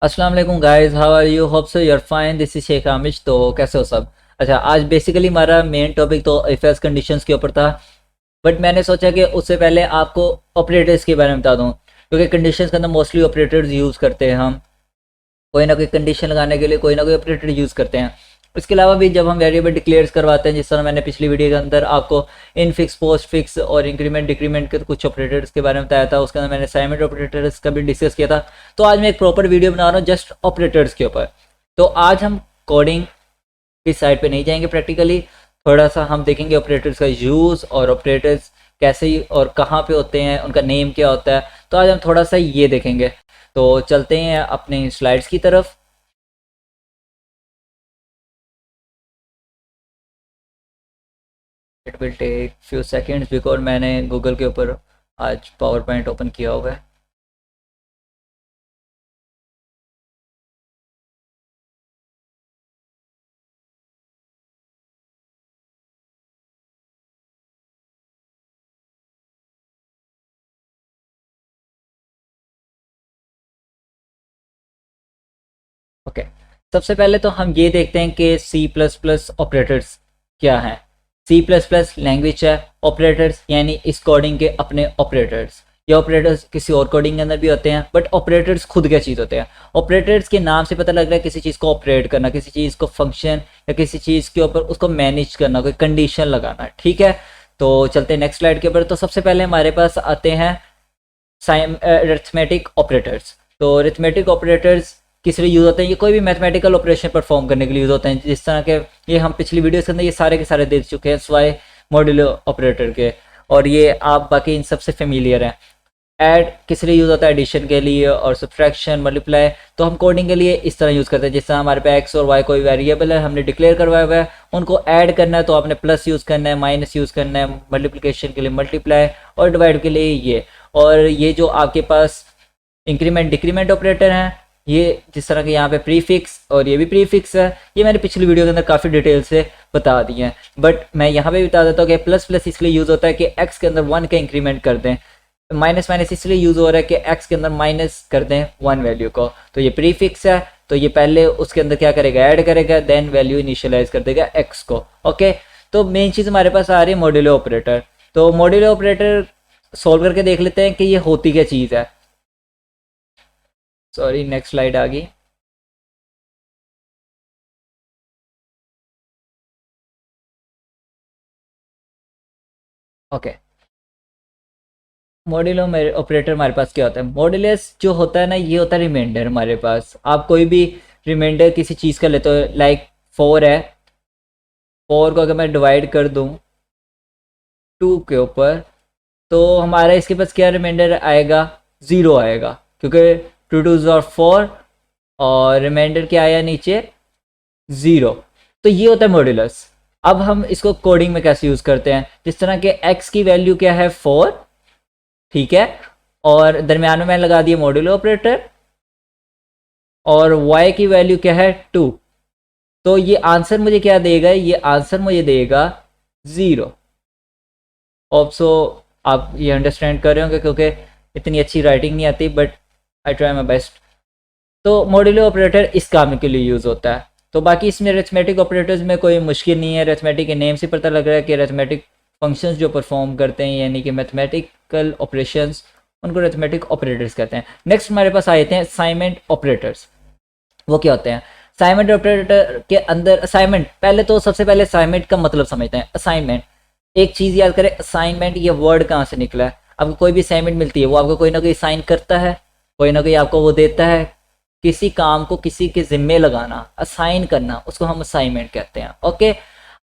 अस्सलाम वालेकुम guys, how are you? Hope so you are fine. This is Sheikh Amish. तो कैसे हो सब? अच्छा, आज बेसिकली हमारा मेन टॉपिक तो इफ एल्स कंडीशंस के ऊपर था, बट मैंने सोचा कि उससे पहले आपको ऑपरेटर्स के बारे में बता दूं, क्योंकि कंडीशंस के अंदर मोस्टली ऑपरेटर्स यूज़ करते हैं हम। कोई ना कोई कंडीशन लगाने के लिए कोई ना कोई ऑपरेटर यूज़ करते हैं। इसके अलावा भी जब हम वेरिएबल डिक्लेयर्स करवाते हैं, जिस तरह मैंने पिछली वीडियो के अंदर आपको इन फिक्स, पोस्ट फिक्स और इंक्रीमेंट डिक्रीमेंट के कुछ ऑपरेटर्स के बारे में बताया था, उसके अंदर मैंने असाइनमेंट ऑपरेटर्स का भी डिस्कस किया था। तो आज मैं एक प्रॉपर वीडियो बना रहा हूँ जस्ट ऑपरेटर्स के ऊपर। तो आज हम कोडिंग की साइड पे नहीं जाएंगे प्रैक्टिकली, थोड़ा सा हम देखेंगे ऑपरेटर्स का यूज़ और ऑपरेटर्स कैसे और कहाँ पे होते हैं, उनका नेम क्या होता है। तो आज हम थोड़ा सा ये देखेंगे। तो चलते हैं अपनी स्लाइड्स की तरफ। It will take few seconds because मैंने गूगल के ऊपर आज पावर पॉइंट ओपन किया हुआ है। ओके, सबसे पहले तो हम ये देखते हैं कि सी प्लस प्लस ऑपरेटर्स क्या हैं। सी प्लस प्लस लैंग्वेज है, ऑपरेटर्स यानी इस कोडिंग के अपने ऑपरेटर्स। ये ऑपरेटर्स किसी और कोडिंग के अंदर भी होते हैं, बट ऑपरेटर्स खुद क्या चीज़ होते हैं। ऑपरेटर्स के नाम से पता लग रहा है किसी चीज़ को ऑपरेट करना, किसी चीज़ को फंक्शन या किसी चीज़ के ऊपर उसको मैनेज करना, कोई कंडीशन लगाना। ठीक है, तो चलते हैं नेक्स्ट स्लाइड के ऊपर। तो सबसे पहले हमारे पास आते हैं अरिथमेटिक ऑपरेटर्स। तो अरिथमेटिक ऑपरेटर्स किस लिए यूज़ होते हैं? ये कोई भी मैथमेटिकल ऑपरेशन परफॉर्म करने के लिए यूज़ होते हैं, जिस तरह के ये हम पिछली वीडियोस के अंदर ये सारे के सारे दे चुके हैं स्वाई मॉड्यूलो ऑपरेटर के, और ये आप बाकी इन सबसे फेमिलियर हैं। ऐड किस लिए यूज़ होता है? एडिशन के लिए। और सब्ट्रैक्शन, मल्टीप्लाई तो हम कोडिंग के लिए इस तरह यूज़ करते हैं, जिस तरह हमारे पे एक्स और वाई कोई वेरिएबल है हमने डिक्लेयर करवाया हुआ है, उनको ऐड करना है तो आपने प्लस यूज़ करना है, माइनस यूज़ करना है, मल्टीप्लिकेशन के लिए मल्टीप्लाई और डिवाइड के लिए ये। और ये जो आपके पास इंक्रीमेंट डिक्रीमेंट ऑपरेटर हैं, ये जिस तरह के यहाँ पे प्रीफिक्स और ये भी प्रीफिक्स है, ये मैंने पिछली वीडियो के अंदर काफ़ी डिटेल से बता दिए हैं, बट मैं यहाँ पे बता देता हूँ कि प्लस प्लस इसलिए यूज़ होता है कि एक्स के अंदर 1 का इंक्रीमेंट कर दें। माइनस माइनस इसलिए यूज़ हो रहा है कि एक्स के अंदर माइनस कर दें 1 वैल्यू को। तो ये प्रीफिक्स है, तो ये पहले उसके अंदर क्या करेगा? ऐड करेगा, देन वैल्यू इनिशियलाइज कर देगा एक्स को। ओके, तो मेन चीज़ हमारे पास आ रही है मॉड्यूलो ऑपरेटर। तो मॉड्यूलो ऑपरेटर सॉल्व करके देख लेते हैं कि ये होती क्या चीज़ है। सॉरी, नेक्स्ट स्लाइड आ गई। ओके, मॉड्यूलो ऑपरेटर हमारे पास क्या होता है? मॉड्यूलस जो होता है ना, ये होता है रिमाइंडर। हमारे पास आप कोई भी रिमाइंडर किसी चीज़ का लेते हो, लाइक 4 है, 4 को अगर मैं डिवाइड कर दूं 2 के ऊपर, तो हमारा इसके पास क्या रिमाइंडर आएगा? 0 आएगा, क्योंकि 2 2 और 4 और रिमाइंडर क्या आया नीचे? 0। तो ये होता है मॉड्यूलस। अब हम इसको कोडिंग में कैसे यूज़ करते हैं? जिस तरह के x की वैल्यू क्या है? 4, ठीक है, और दरमियान में मैंने लगा दिया मॉड्यूलो ऑपरेटर, और y की वैल्यू क्या है? 2। तो ये आंसर मुझे क्या देगा? ये आंसर मुझे देगा 0। ऑफ सो आप ये अंडरस्टैंड कर रहे होंगे, क्योंकि इतनी अच्छी राइटिंग नहीं आती, but I try my best. तो मॉड्यूलो ऑपरेटर इस काम के लिए यूज़ होता है। तो बाकी इसमें अरिथमेटिक ऑपरेटर्स में कोई मुश्किल नहीं है। अरिथमेटिक के नेम से पता लग रहा है कि अरिथमेटिक फंक्शंस जो परफॉर्म करते हैं, यानी कि मैथमेटिकल ऑपरेशंस, उनको अरिथमेटिक ऑपरेटर्स कहते हैं। नेक्स्ट हमारे पास आते हैं असाइनमेंट ऑपरेटर्स। वो क्या होते हैं? असाइनमेंट ऑपरेटर के अंदर असाइनमेंट, पहले तो सबसे पहले असाइनमेंट का मतलब समझते हैं। असाइनमेंट, एक चीज़ याद करें, असाइनमेंट ये वर्ड कहाँ से निकला है? आपको कोई भी असाइनमेंट मिलती है, वो आपको कोई ना कोई साइन करता है, कोई ना कोई आपको वो देता है। किसी काम को किसी के ज़िम्मे लगाना, असाइन करना, उसको हम असाइनमेंट कहते हैं। ओके,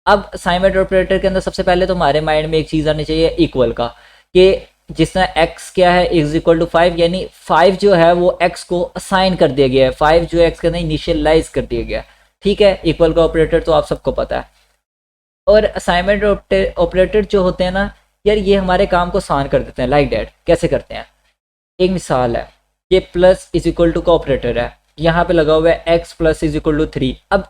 अब असाइनमेंट ऑपरेटर के अंदर सबसे पहले तो हमारे माइंड में एक चीज़ आनी चाहिए, इक्वल का, कि जिस तरह x क्या है? इज इक्वल टू 5, यानी 5 जो है वो x को असाइन कर दिया गया है, 5 जो x के अंदर इनिशियलाइज कर दिया गया है। ठीक है, इक्वल का ऑपरेटर तो आप सबको पता है। और असाइनमेंट ऑपरेटर जो होते हैं ना यार, ये हमारे काम को आसान कर देते हैं। लाइक डैट कैसे करते हैं? एक मिसाल है, ये प्लस इज इक्वल टू का ऑपरेटर है, यहाँ पे लगा हुआ है x plus is equal to 3। अब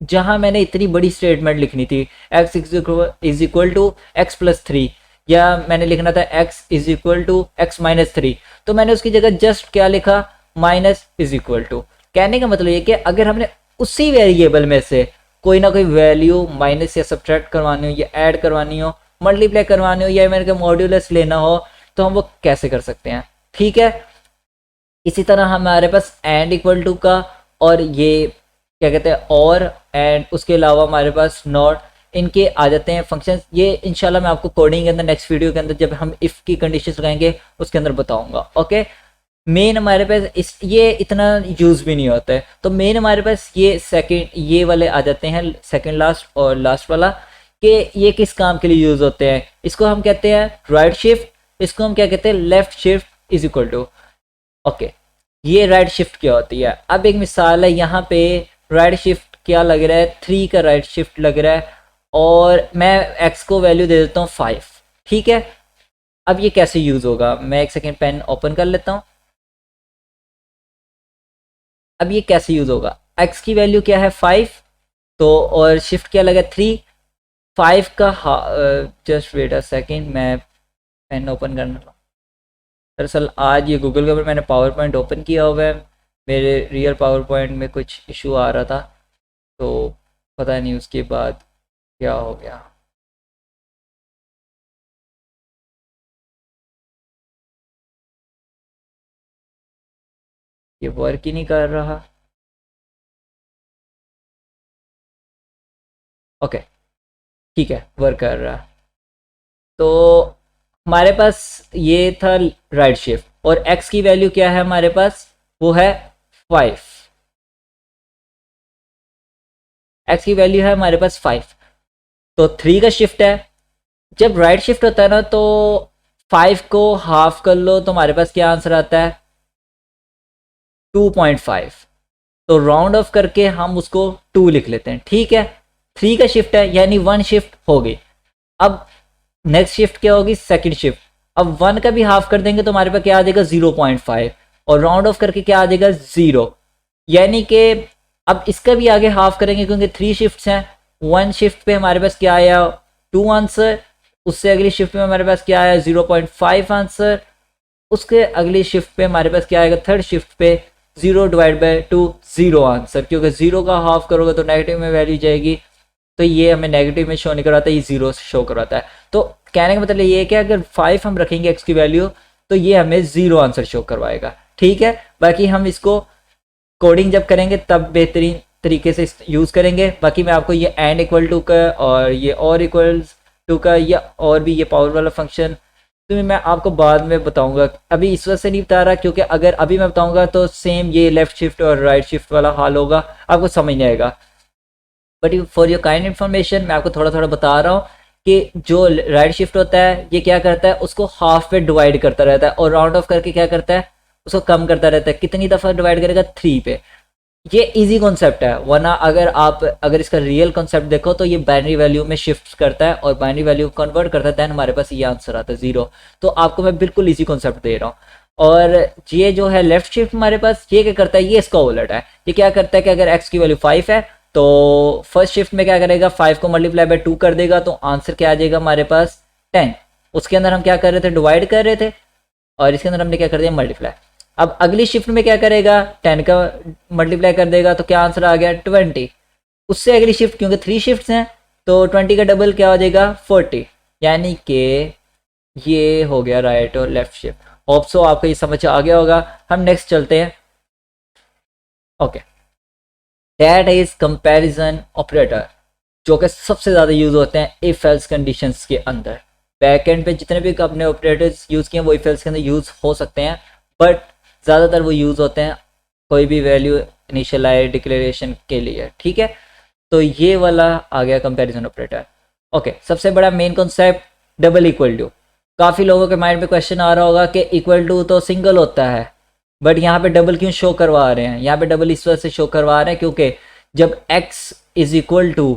जहाँ मैंने इतनी बड़ी स्टेटमेंट लिखनी थी, x is equal to x plus 3, या मैंने लिखना था x is equal to x minus 3, तो मैंने उसकी जगह जस्ट क्या लिखा? Minus is equal to. कहने का मतलब ये कि अगर हमने उसी वेरिएबल में से कोई ना कोई वैल्यू माइनस या सब्ट्रैक्ट करवानी हो या ऐड करवानी हो, मल्टीप्लाई करवानी हो या मेरे को मॉड्यूलस लेना हो, तो हम वो कैसे कर सकते हैं। ठीक है, इसी तरह हमारे पास एंड इक्वल टू का और ये क्या कहते हैं और एंड, उसके अलावा हमारे पास नॉट, इनके आ जाते हैं फंक्शंस। ये इंशाल्लाह मैं आपको कोडिंग के अंदर नेक्स्ट वीडियो के अंदर जब हम इफ़ की कंडीशंस लगाएंगे उसके अंदर बताऊंगा। ओके, मेन हमारे पास इस ये इतना यूज़ भी नहीं होता है, तो मेन हमारे पास ये सेकंड ये वाले आ जाते हैं, सेकंड लास्ट और लास्ट वाला, कि ये किस काम के लिए यूज़ होते हैं। इसको हम कहते हैं राइट शिफ्ट, इसको हम क्या कहते हैं left shift is equal to. Okay, ये राइट शिफ्ट क्या होती है। अब एक मिसाल है, यहाँ पे राइट शिफ्ट क्या लग रहा है, 3 का राइट शिफ्ट लग रहा है और मैं x को वैल्यू दे देता हूँ 5। ठीक है, अब ये कैसे यूज़ होगा, मैं एक सेकेंड पेन ओपन कर लेता हूँ। अब ये कैसे यूज़ होगा, x की वैल्यू क्या है 5, तो और शिफ्ट क्या लगा 3, 5 का जस्ट वेट अ सेकेंड, मैं पेन ओपन करना। दरअसल आज ये गूगल के ऊपर मैंने पावर पॉइंट ओपन किया हुआ है, मेरे रियल पावर पॉइंट में कुछ इशू आ रहा था, तो पता नहीं उसके बाद क्या हो गया। ये वर्क ही नहीं कर रहा। ओके, ठीक है, वर्क कर रहा। तो हमारे पास ये था राइट शिफ्ट और x की वैल्यू क्या है हमारे पास, वो है 5। x की वैल्यू है हमारे पास 5, तो 3 का शिफ्ट है। जब राइट शिफ्ट होता है ना, तो 5 को हाफ कर लो तो हमारे पास क्या आंसर आता है 2.5, तो राउंड ऑफ करके हम उसको 2 लिख लेते हैं। ठीक है, 3 का शिफ्ट है यानी 1 शिफ्ट हो गई। अब नेक्स्ट शिफ्ट क्या होगी, सेकंड शिफ्ट। अब 1 का भी हाफ कर देंगे तो हमारे पास क्या आ जाएगा 0.5 और राउंड ऑफ करके क्या आ जाएगा 0, यानी कि अब इसका भी आगे हाफ करेंगे क्योंकि 3 शिफ्ट्स हैं। 1 शिफ्ट पे हमारे पास क्या आया 2 आंसर, उससे अगली शिफ्ट में हमारे पास क्या आया 0.5 आंसर, उसके अगली शिफ्ट पे हमारे पास क्या आएगा थर्ड शिफ्ट पे 0 डिवाइड बाई 2 0 आंसर, क्योंकि 0 का हाफ करोगे तो नेगेटिव में वैल्यू जाएगी, तो ये हमें नेगेटिव में शो नहीं कराता, ये 0 शो कराता है। तो कहने का मतलब ये है कि अगर 5 हम रखेंगे x की वैल्यू तो ये हमें 0 आंसर शो करवाएगा। ठीक है, बाकी हम इसको कोडिंग जब करेंगे तब बेहतरीन तरीके से यूज़ करेंगे। बाकी मैं आपको ये एंड इक्वल टू का और ये और इक्वल्स टू का या और भी ये पावर वाला फंक्शन तो मैं आपको बाद में बताऊंगा, अभी इस वजह से नहीं बता रहा क्योंकि अगर अभी मैं बताऊंगा तो सेम ये लेफ्ट शिफ्ट और राइट शिफ्ट वाला हाल होगा, आपको समझ नहीं आएगा। But for your kind information मैं आपको थोड़ा थोड़ा बता रहा हूँ कि जो राइट शिफ्ट होता है ये क्या करता है, उसको हाफ पे डिवाइड करता रहता है और राउंड ऑफ करके क्या करता है उसको कम करता रहता है। कितनी दफ़ा डिवाइड करेगा 3 पे। ये इजी कॉन्सेप्ट है, वरना अगर इसका रियल कॉन्सेप्ट देखो तो ये बाइनरी वैल्यू में शिफ्ट करता है और बाइनरी वैल्यू कन्वर्ट करता है, देन हमारे पास ये आंसर आता है 0। तो आपको मैं बिल्कुल इजी कॉन्सेप्ट दे रहा हूँ। और ये जो है लेफ्ट शिफ्ट हमारे पास ये क्या करता है, ये इसका उलट है। ये क्या करता है कि अगर x की वैल्यू 5 है तो फर्स्ट शिफ्ट में क्या करेगा 5 को मल्टीप्लाई बाय 2 कर देगा, तो आंसर क्या आ जाएगा हमारे पास 10। उसके अंदर हम क्या कर रहे थे डिवाइड कर रहे थे और इसके अंदर हमने क्या कर दिया मल्टीप्लाई। अब अगली शिफ्ट में क्या करेगा 10 का मल्टीप्लाई कर देगा तो क्या आंसर आ गया 20। उससे अगली शिफ्ट क्योंकि 3 शिफ्ट्स हैं तो 20 का डबल क्या हो जाएगा 40, यानी कि ये हो गया राइट और लेफ्ट शिफ्ट। होप सो आपको ये समझ आ गया होगा। हम नेक्स्ट चलते हैं। Okay, that is comparison operator, जो कि सबसे ज़्यादा यूज़ होते हैं इफ एल्स कंडीशंस के अंदर। बैकएंड पे जितने भी अपने ऑपरेटर्स यूज़ किए वो इफ एल्स के अंदर यूज़ हो सकते हैं, बट ज़्यादातर वो यूज़ होते हैं कोई भी वैल्यू इनिशियलाइज डिक्लेरेशन के लिए। ठीक है, तो ये वाला आ गया कंपैरिजन ऑपरेटर। ओके, सबसे बड़ा main concept double equal to. काफ़ी लोगों के माइंड में क्वेश्चन आ रहा होगा कि इक्वल टू तो सिंगल होता है, बट यहाँ पे डबल क्यों शो करवा रहे हैं। यहाँ पे डबल इस वजह से शो करवा रहे हैं क्योंकि जब x इज इक्वल टू,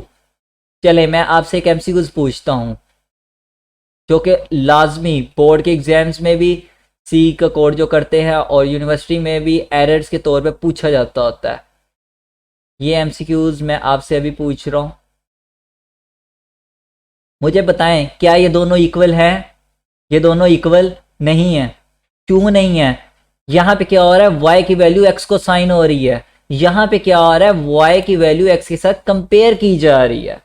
चले मैं आपसे एक एमसीक्यूज पूछता हूँ जो कि लाजमी बोर्ड के एग्जाम्स में भी सी का कोड जो करते हैं और यूनिवर्सिटी में भी एरर्स के तौर पे पूछा जाता होता है। ये एमसीक्यूज मैं आपसे अभी पूछ रहा हूँ, मुझे बताएं क्या ये दोनों इक्वल हैं। ये दोनों इक्वल नहीं है। क्यों नहीं है, यहाँ पे क्या हो रहा है y की वैल्यू x को साइन हो रही है, यहाँ पे क्या आ रहा है, y की वैल्यू x के साथ कंपेयर की जा रही है।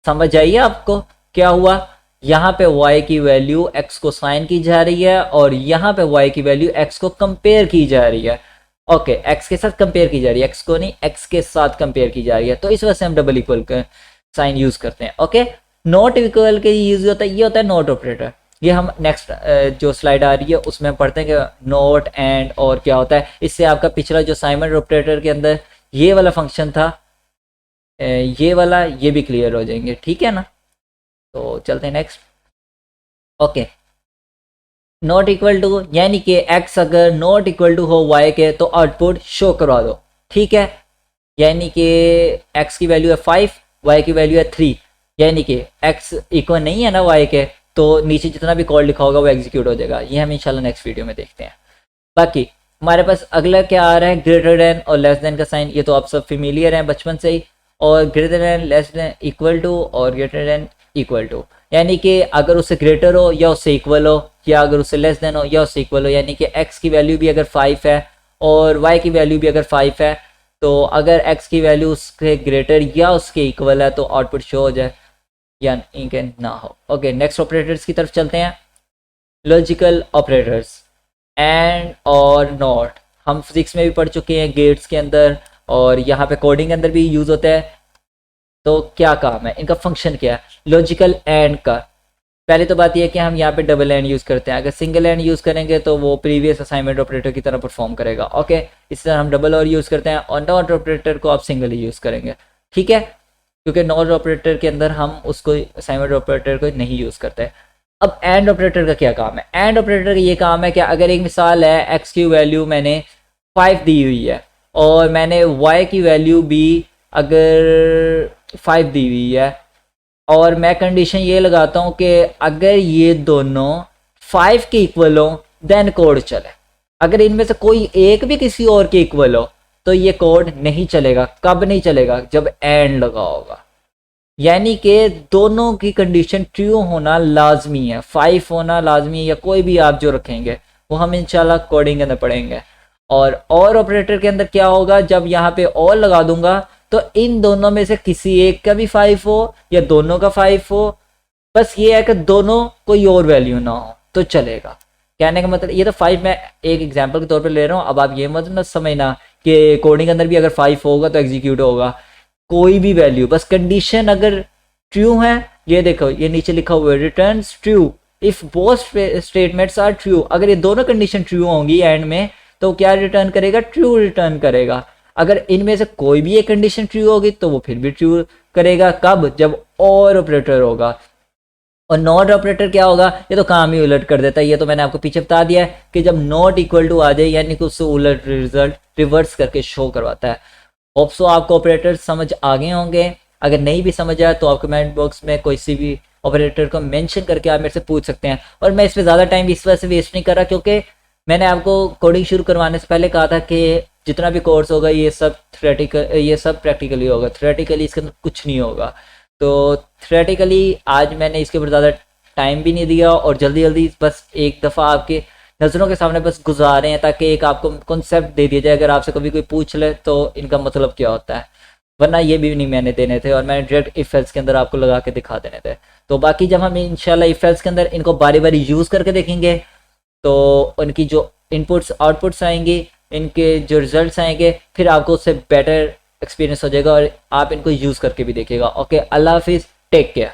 समझ आइए आपको क्या हुआ, यहाँ पे y की वैल्यू x को साइन की जा रही है और यहाँ पे y की वैल्यू x को कंपेयर की जा रही है। ओके, x के साथ कंपेयर की जा रही है, x को नहीं, x के साथ कंपेयर की जा रही है, तो इस वजह से हम डबल इक्वल का साइन यूज करते हैं। ओके, नॉट इक्वल के यूज होता है, ये होता है नॉट ऑपरेटर। ये हम नेक्स्ट जो स्लाइड आ रही है उसमें पढ़ते हैं कि नॉट एंड और क्या होता है। इससे आपका पिछला जो साइमन ऑपरेटर के अंदर ये वाला फंक्शन था, ये वाला, ये भी क्लियर हो जाएंगे, ठीक है ना। तो चलते हैं next. Okay, not equal to यानी कि x अगर नॉट इक्वल टू हो y के तो आउटपुट शो करवा दो, ठीक है। यानी कि x की वैल्यू है 5, y की वैल्यू है 3, यानी कि x इक्वल नहीं है ना y के, तो नीचे जितना भी कोड लिखा होगा वो एग्जीक्यूट हो जाएगा। ये हम इंशाल्लाह नेक्स्ट वीडियो में देखते हैं। बाकी हमारे पास अगला क्या आ रहा है, ग्रेटर देन और लेस देन का साइन। ये तो आप सब फेमिलियर हैं बचपन से ही। और greater than, less than, equal to और ग्रेटर देन, इक्वल टू, यानी कि अगर उससे ग्रेटर हो या उससे इक्वल हो, या अगर उससे लेस देन हो या उससे इक्वल हो। यानी कि x की वैल्यू भी अगर 5 है और y की वैल्यू भी अगर 5 है, तो अगर x की वैल्यू उसके ग्रेटर या उसके इक्वल है तो आउटपुट शो हो जाए या इनके ना हो। ओके, नेक्स्ट ऑपरेटर्स की तरफ चलते हैं। लॉजिकल ऑपरेटर्स, एंड और नॉट, हम फिजिक्स में भी पढ़ चुके हैं गेट्स के अंदर, और यहाँ पे कोडिंग के अंदर भी यूज होता है। तो क्या काम है इनका, फंक्शन क्या है लॉजिकल एंड का। पहले तो बात यह है कि हम यहाँ पे डबल एंड यूज करते हैं। अगर सिंगल एंड यूज करेंगे तो वो प्रीवियस असाइनमेंट ऑपरेटर की तरह परफॉर्म करेगा। ओके, इस तरह हम डबल और यूज करते हैं, और नॉट ऑपरेटर को आप सिंगल ही यूज करेंगे, ठीक है, क्योंकि नॉट ऑपरेटर के अंदर हम उसको असाइनमेंट ऑपरेटर को नहीं यूज करते। अब एंड ऑपरेटर का क्या काम है, एंड ऑपरेटर का ये काम है कि अगर एक मिसाल है x की वैल्यू मैंने 5 दी हुई है और मैंने y की वैल्यू भी अगर 5 दी हुई है, और मैं कंडीशन ये लगाता हूँ कि अगर ये दोनों 5 के इक्वल हो देन कोड चले। अगर इनमें से कोई एक भी किसी और के इक्वल हो तो ये कोड नहीं चलेगा। कब नहीं चलेगा, जब एंड लगा होगा। यानी कि दोनों की कंडीशन ट्रू होना लाजमी है, 5 होना लाजमी है, या कोई भी आप जो रखेंगे वो हम इंशाल्लाह कोडिंग के अंदर पढ़ेंगे। और ऑपरेटर के अंदर क्या होगा, जब यहाँ पे और लगा दूंगा तो इन दोनों में से किसी एक का भी 5 हो या दोनों का 5 हो, बस ये है कि दोनों कोई और वैल्यू ना हो तो चलेगा। कहने का मतलब ये तो 5 मैं एक एग्जांपल के तौर पे ले रहा हूँ। अब आप ये मत समझना कि कोडिंग के अंदर भी अगर 5 होगा तो एग्जीक्यूट होगा, कोई भी वैल्यू, बस कंडीशन अगर ट्रू है। ये देखो ये नीचे लिखा हुआ है returns true if both statements are true. अगर ये दोनों कंडीशन ट्रू होंगी एंड में तो क्या रिटर्न करेगा, ट्रू रिटर्न करेगा। अगर इनमें से कोई भी एक कंडीशन ट्रू होगी तो वो फिर भी ट्रू करेगा। कब, जब और ऑपरेटर होगा। और नॉट ऑपरेटर क्या होगा, ये तो काम ही उलट कर देता है। ये तो मैंने आपको पीछे बता दिया है कि जब नॉट इक्वल टू आ जाए यानी कि उससे उलट रिजल्ट रिवर्स करके शो करवाता है। होप सो आपको ऑपरेटर समझ आ गए होंगे। अगर नहीं भी समझ आया तो आप कमेंट बॉक्स में कोई सी भी ऑपरेटर को मेंशन करके आप मेरे से पूछ सकते हैं। और मैं इस पर ज़्यादा टाइम इस वजह से वेस्ट नहीं कर रहा क्योंकि मैंने आपको कोडिंग शुरू करवाने से पहले कहा था कि जितना भी कोर्स होगा ये सब प्रैक्टिकली होगा, थ्योरेटिकली इसके अंदर कुछ नहीं होगा। तो थ्योरेटिकली आज मैंने इसके ऊपर ज़्यादा टाइम भी नहीं दिया और जल्दी जल्दी बस एक दफ़ा आपके नज़रों के सामने बस गुजारे हैं ताकि एक आपको कॉन्सेप्ट दे दिया जाए। अगर आपसे कभी कोई पूछ ले तो इनका मतलब क्या होता है, वरना ये भी नहीं मैंने देने थे और मैंने डायरेक्ट इफ एल्स के अंदर आपको लगा के दिखा देने थे। तो बाकी जब हम इंशाल्लाह इफ एल्स के अंदर इनको बारी बारी यूज़ करके देखेंगे तो उनकी जो इनपुट्स आउटपुट्स आएंगी, इनके जो रिजल्ट्स आएंगे, फिर आपको उससे बेटर एक्सपीरियंस हो जाएगा और आप इनको यूज़ करके भी देखिएगा। ओके, अल्लाह हाफिज़, टेक केयर।